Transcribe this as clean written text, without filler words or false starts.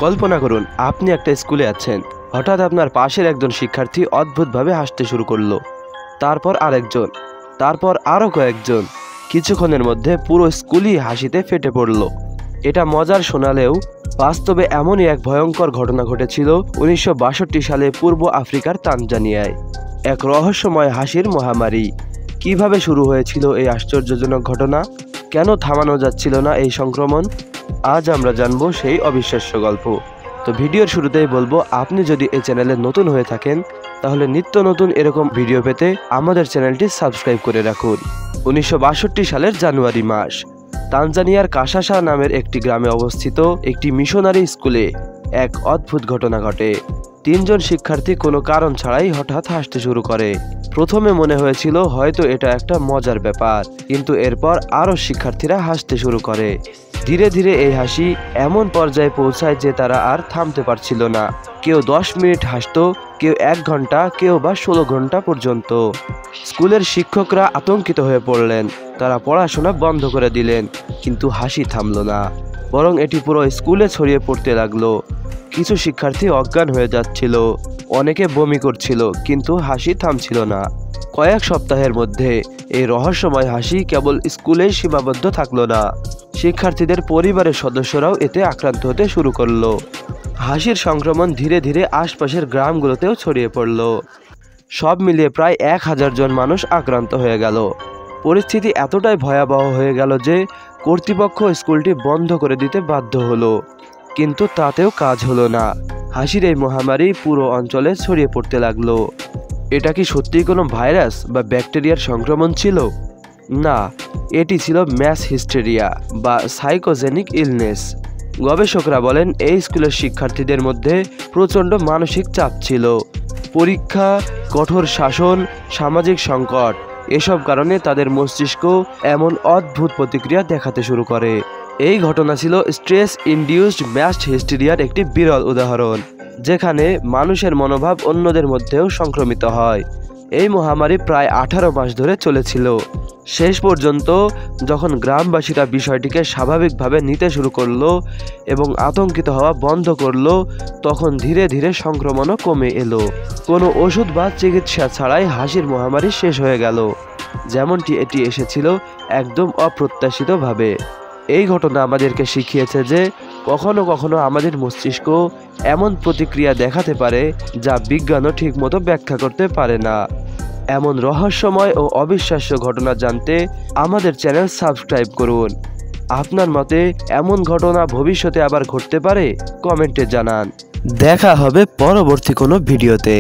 কল্পনা করুন আপনি একটা স্কুলে আছেন, হঠাৎ আপনার পাশের একজন শিক্ষার্থী অদ্ভুতভাবে হাসতে শুরু করলো, তারপর আরেকজন, তারপর আরও কয়েকজন। কিছুক্ষণের মধ্যে পুরো স্কুলই হাসিতে ফেটে পড়ল। এটা মজার শোনালেও বাস্তবে এমনই এক ভয়ঙ্কর ঘটনা ঘটেছিল 1962 সালে পূর্ব আফ্রিকার তানজানিয়ায়। এক রহস্যময় হাসির মহামারী। কিভাবে শুরু হয়েছিল এই আশ্চর্যজনক ঘটনা? কেন থামানো যাচ্ছিল না এই সংক্রমণ? আজ আমরা জানবো সেই অবিশ্বাস্য গল্প। তো ভিডিওর শুরুতেই বলবো, আপনি যদি এই চ্যানেলে নতুন হয়ে থাকেন তাহলে নিত্য নতুন এরকম ভিডিও পেতে আমাদের চ্যানেলটি সাবস্ক্রাইব করে রাখুন। 1962 সালের জানুয়ারি মাস, তানজানিয়ার কাশাসা নামের একটি গ্রামে অবস্থিত একটি মিশনারি স্কুলে এক অদ্ভুত ঘটনা ঘটে। তিনজন শিক্ষার্থী কোনো কারণ ছাড়াই হঠাৎ হাসতে শুরু করে। প্রথমে মনে হয়েছিল হয়তো এটা একটা মজার ব্যাপার, কিন্তু এরপর আরও শিক্ষার্থীরা হাসতে শুরু করে। ধীরে ধীরে এই হাসি এমন পর্যায়ে পৌঁছায় যে তারা আর থামতে পারছিল না। কেউ 10 মিনিট হাসতো, কেউ 1 ঘন্টা, কেউ বা 16 ঘন্টা পর্যন্ত। স্কুলের শিক্ষকরা আতঙ্কিত হয়ে পড়লেন। তারা পড়াশোনা বন্ধ করে দিলেন, কিন্তু হাসি থামলো না, বরং এটি পুরো স্কুলে ছড়িয়ে পড়তে লাগলো। কিছু শিক্ষার্থী অজ্ঞান হয়ে যাচ্ছিল, অনেকে বমি করছিল, কিন্তু হাসি থামছিল না। কয়েক সপ্তাহের মধ্যে এই রহস্যময় হাসি কেবল স্কুলেই সীমাবদ্ধ থাকলো না, শিক্ষার্থীদের পরিবারের সদস্যরাও এতে আক্রান্ত হতে শুরু করলো। হাসির সংক্রমণ ধীরে ধীরে আশপাশের গ্রামগুলোতেও ছড়িয়ে পড়ল। সব মিলিয়ে প্রায় 1000 জন মানুষ আক্রান্ত হয়ে গেল। পরিস্থিতি এতটাই ভয়াবহ হয়ে গেল যে কর্তৃপক্ষ স্কুলটি বন্ধ করে দিতে বাধ্য হলো, কিন্তু তাতেও কাজ হলো না। হাসির এই মহামারী পুরো অঞ্চলে ছড়িয়ে পড়তে লাগলো। এটা কি সত্যিই কোনো ভাইরাস বা ব্যাকটেরিয়ার সংক্রমণ ছিল? না, এটি ছিল ম্যাস হিস্টেরিয়া বা সাইকোজেনিক ইলনেস। গবেষকরা বলেন এই স্কুলের শিক্ষার্থীদের মধ্যে প্রচণ্ড মানসিক চাপ ছিল। পরীক্ষা, কঠোর শাসন, সামাজিক সংকট, এসব কারণে তাদের মস্তিষ্ক এমন অদ্ভুত প্রতিক্রিয়া দেখাতে শুরু করে। এই ঘটনা ছিল স্ট্রেস ইনডিউসড ম্যাস হিস্টেরিয়ার একটি বিরল উদাহরণ, যেখানে মানুষের মনোভাব অন্যদের মধ্যেও সংক্রমিত হয়। এই মহামারী প্রায় 18 মাস ধরে চলেছিল। শেষ পর্যন্ত যখন গ্রামবাসীরা বিষয়টিকে স্বাভাবিকভাবে নিতে শুরু করলো এবং আতঙ্কিত হওয়া বন্ধ করলো, তখন ধীরে ধীরে সংক্রমণও কমে এলো। কোনো ওষুধ বা চিকিৎসা ছাড়াই হাসির মহামারী শেষ হয়ে গেল, যেমনটি এটি এসেছিল একদম অপ্রত্যাশিতভাবে। এই ঘটনা আমাদেরকে শিখিয়েছে যে কখনো কখনো আমাদের মস্তিষ্ক এমন প্রতিক্রিয়া দেখাতে পারে যা বিজ্ঞানও ঠিকমতো ব্যাখ্যা করতে পারে না। এমন রহস্যময় ও অবিশ্বাস্য ঘটনা জানতে আমাদের চ্যানেল সাবস্ক্রাইব করুন। আপনার মতে এমন ঘটনা ভবিষ্যতে আবার ঘটতে পারে? কমেন্টে জানান। দেখা হবে পরবর্তী কোনো ভিডিওতে।